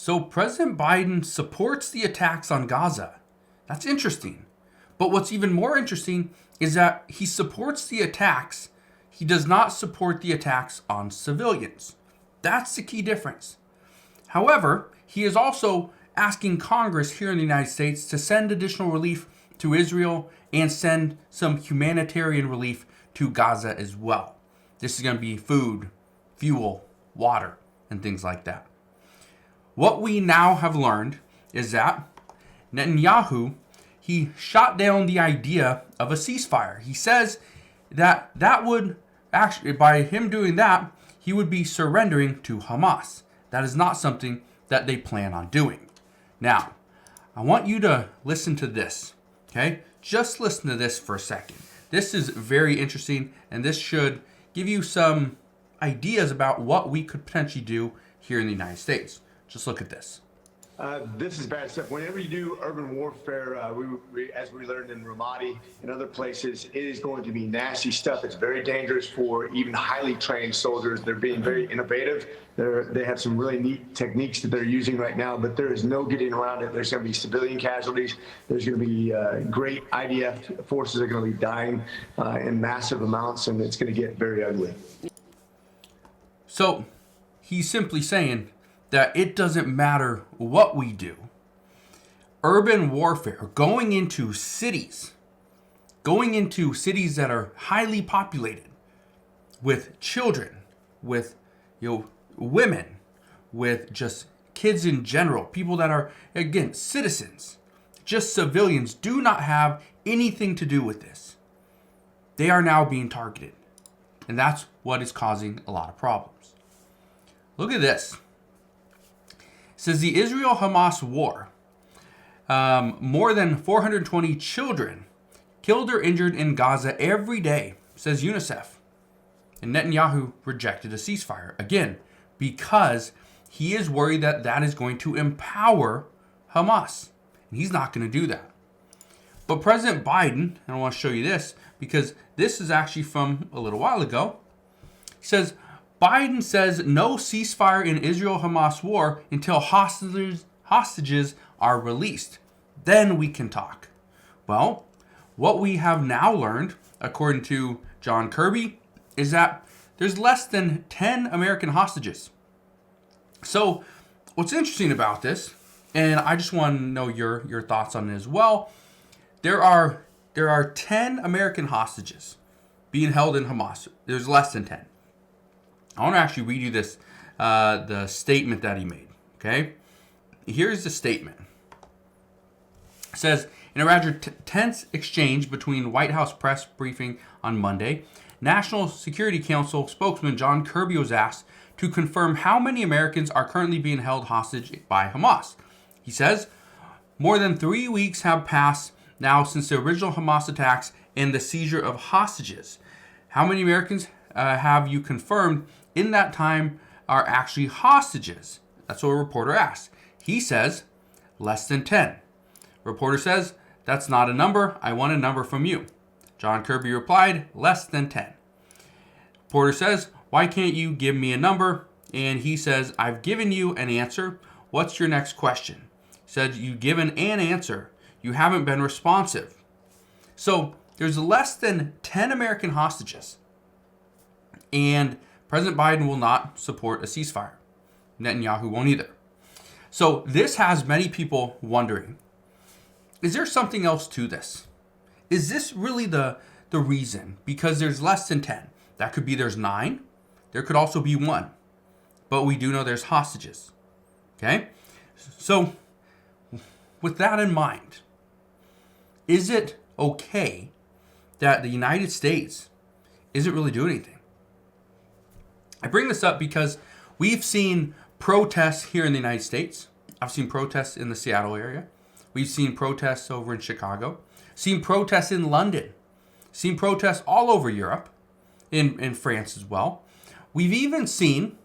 So President Biden supports the attacks on Gaza. That's interesting. But what's even more interesting is that he supports the attacks. He does not support the attacks on civilians. That's the key difference. However, he is also asking Congress here in the United States to send additional relief to Israel and send some humanitarian relief to Gaza as well. This is going to be food, fuel, water, and things like that. What we now have learned is that Netanyahu, he shot down the idea of a ceasefire. He says that would actually, by him doing that, he would be surrendering to Hamas. That is not something that they plan on doing. Now, I want you to listen to this, okay? Just listen to this for a second. This is very interesting, and this should give you some ideas about what we could potentially do here in the United States. Just look at this. This is bad stuff. Whenever you do urban warfare, as we learned in Ramadi and other places, it is going to be nasty stuff. It's very dangerous for even highly trained soldiers. They're being very innovative. They have some really neat techniques that they're using right now, but there is no getting around it. There's going to be civilian casualties. There's going to be great IDF forces are going to be dying in massive amounts, and it's going to get very ugly. So he's simply saying that it doesn't matter what we do. Urban warfare, going into cities that are highly populated with children, with women, with just kids in general, people that are, again, citizens, just civilians, do not have anything to do with this. They are now being targeted. And that's what is causing a lot of problems. Look at this. It says the Israel-Hamas war, more than 420 children killed or injured in Gaza every day, says UNICEF. And Netanyahu rejected a ceasefire, again, because he is worried that that is going to empower Hamas. And he's not going to do that. But President Biden, and I want to show you this, because this is actually from a little while ago, he says, Biden says no ceasefire in Israel-Hamas war until hostages are released. Then we can talk. Well, what we have now learned, according to John Kirby, is that there's less than 10 American hostages. So what's interesting about this, and I just want to know your thoughts on it as well, there are 10 American hostages being held in Hamas. There's less than 10. I want to actually read you this, the statement that he made, okay? Here's the statement. It says, in a rather tense exchange between White House press briefing on Monday, National Security Council spokesman John Kirby was asked to confirm how many Americans are currently being held hostage by Hamas. He says, more than 3 weeks have passed now since the original Hamas attacks and the seizure of hostages. How many Americans have you confirmed in that time are actually hostages? That's what a reporter asked. He says, less than 10. Reporter says, that's not a number. I want a number from you. John Kirby replied, less than 10. Reporter says, why can't you give me a number? And he says, I've given you an answer. What's your next question? He said, you've given an answer. You haven't been responsive. So there's less than 10 American hostages. And President Biden will not support a ceasefire. Netanyahu won't either. So this has many people wondering, is there something else to this? Is this really the reason? Because there's less than 10. That could be there's 9. There could also be 1. But we do know there's hostages. Okay? So with that in mind, is it okay that the United States isn't really doing anything? I bring this up because we've seen protests here in the United States. I've seen protests in the Seattle area. We've seen protests over in Chicago. Seen protests in London. Seen protests all over Europe, in France as well. We've even seen,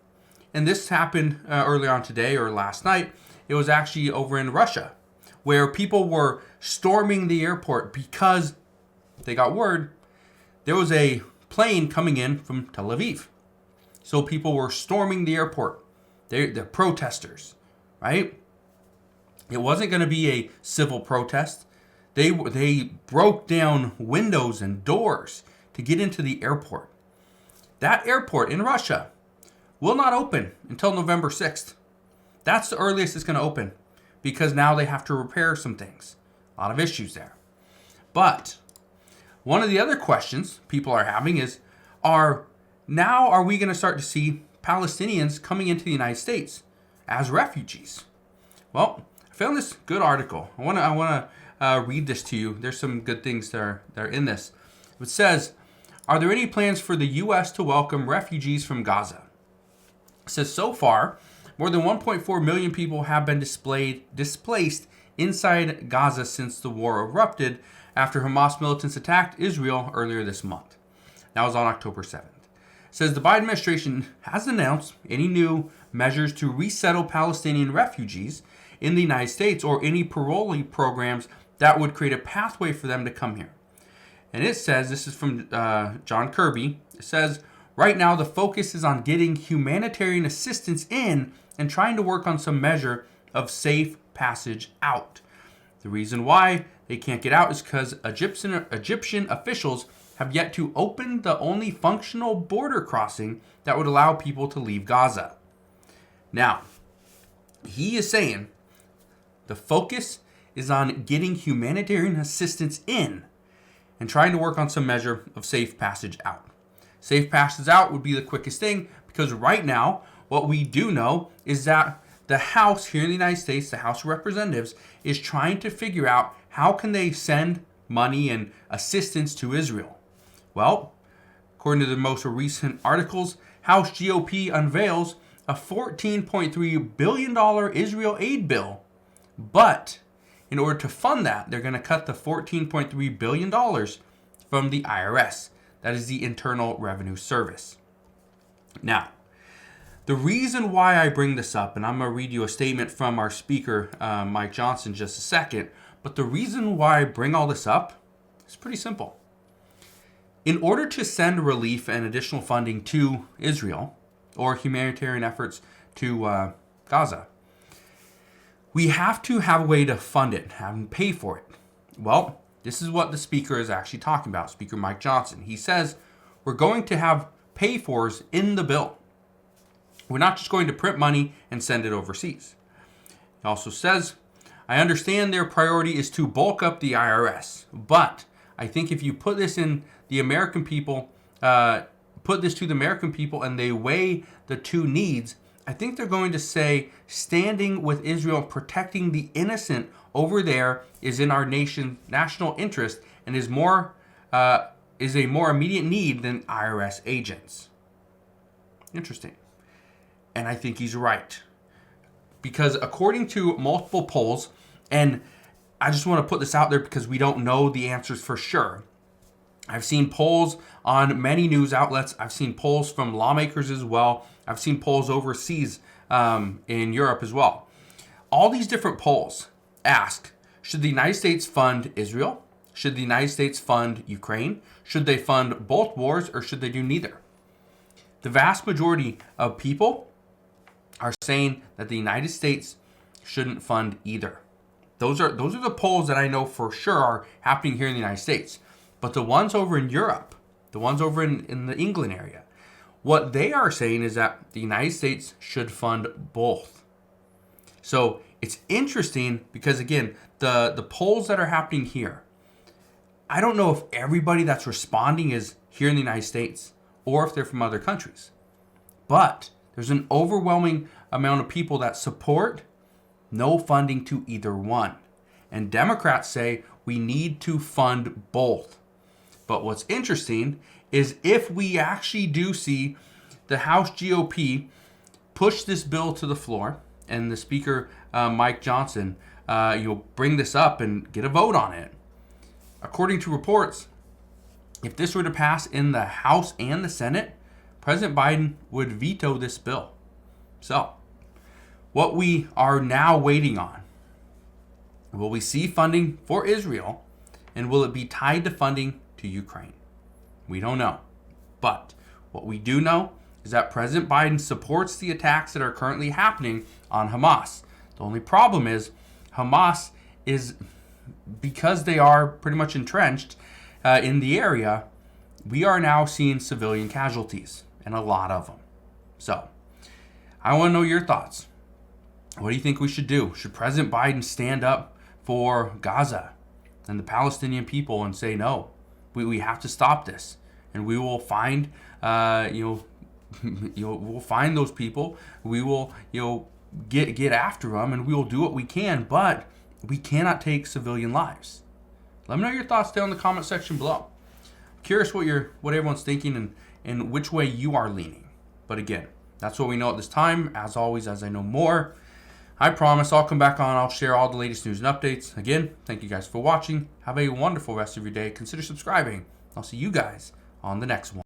and this happened earlier on today or last night, it was actually over in Russia, where people were storming the airport because they got word there was a plane coming in from Tel Aviv. So people were storming the airport. They're protesters, right? It wasn't going to be a civil protest. They broke down windows and doors to get into the airport. That airport in Russia will not open until November 6th. That's the earliest it's going to open because now they have to repair some things. A lot of issues there. But one of the other questions people are having is, are we going to start to see Palestinians coming into the United States as refugees? Well, I found this good article. I want to read this to you. There's some good things that are in this. It says, are there any plans for the U.S. to welcome refugees from Gaza? It says, so far, more than 1.4 million people have been displaced inside Gaza since the war erupted after Hamas militants attacked Israel earlier this month. That was on October 7th. It says the Biden administration has announced any new measures to resettle Palestinian refugees in the United States or any parolee programs that would create a pathway for them to come here. And it says, this is from John Kirby, it says, right now the focus is on getting humanitarian assistance in and trying to work on some measure of safe passage out. The reason why they can't get out is because Egyptian officials have yet to open the only functional border crossing that would allow people to leave Gaza. Now, he is saying the focus is on getting humanitarian assistance in and trying to work on some measure of safe passage out. Safe passage out would be the quickest thing because right now, what we do know is that the House here in the United States, the House of Representatives, is trying to figure out how can they send money and assistance to Israel. Well, according to the most recent articles, House GOP unveils a $14.3 billion Israel aid bill. But in order to fund that, they're going to cut the $14.3 billion from the IRS. That is the Internal Revenue Service. Now, the reason why I bring this up, and I'm going to read you a statement from our speaker, Mike Johnson, in just a second, but the reason why I bring all this up is pretty simple. In order to send relief and additional funding to Israel, or humanitarian efforts to Gaza, we have to have a way to fund it, have them pay for it. Well, this is what the speaker is actually talking about, Speaker Mike Johnson. He says, we're going to have pay-fors in the bill. We're not just going to print money and send it overseas. He also says, I understand their priority is to bulk up the IRS, but I think if you put this in the American people, and they weigh the two needs, I think they're going to say standing with Israel, protecting the innocent over there is in our national interest and is a more immediate need than IRS agents. Interesting. And I think he's right. Because according to multiple polls, and I just want to put this out there because we don't know the answers for sure. I've seen polls on many news outlets. I've seen polls from lawmakers as well. I've seen polls overseas in Europe as well. All these different polls ask, should the United States fund Israel? Should the United States fund Ukraine? Should they fund both wars or should they do neither? The vast majority of people are saying that the United States shouldn't fund either. Those are the polls that I know for sure are happening here in the United States. But the ones over in Europe, the ones over in the England area, what they are saying is that the United States should fund both. So it's interesting because, again, the polls that are happening here, I don't know if everybody that's responding is here in the United States or if they're from other countries. But there's an overwhelming amount of people that support no funding to either one. And Democrats say we need to fund both. But what's interesting is if we actually do see the House GOP push this bill to the floor and the Speaker, Mike Johnson, you'll bring this up and get a vote on it. According to reports, if this were to pass in the House and the Senate, President Biden would veto this bill. So, what we are now waiting on, will we see funding for Israel, and will it be tied to funding to Ukraine? We don't know. But what we do know is that President Biden supports the attacks that are currently happening on Hamas. The only problem is Hamas is, because they are pretty much entrenched in the area, we are now seeing civilian casualties, and a lot of them. So, I want to know your thoughts. What do you think we should do? Should President Biden stand up for Gaza and the Palestinian people and say, no, we have to stop this, and we will find, we'll find those people. We will, get after them, and we will do what we can, but we cannot take civilian lives. Let me know your thoughts down in the comment section below. Curious what everyone's thinking and which way you are leaning. But again, that's what we know at this time. As always, as I know more, I promise I'll come back on. I'll share all the latest news and updates. Again, thank you guys for watching. Have a wonderful rest of your day. Consider subscribing. I'll see you guys on the next one.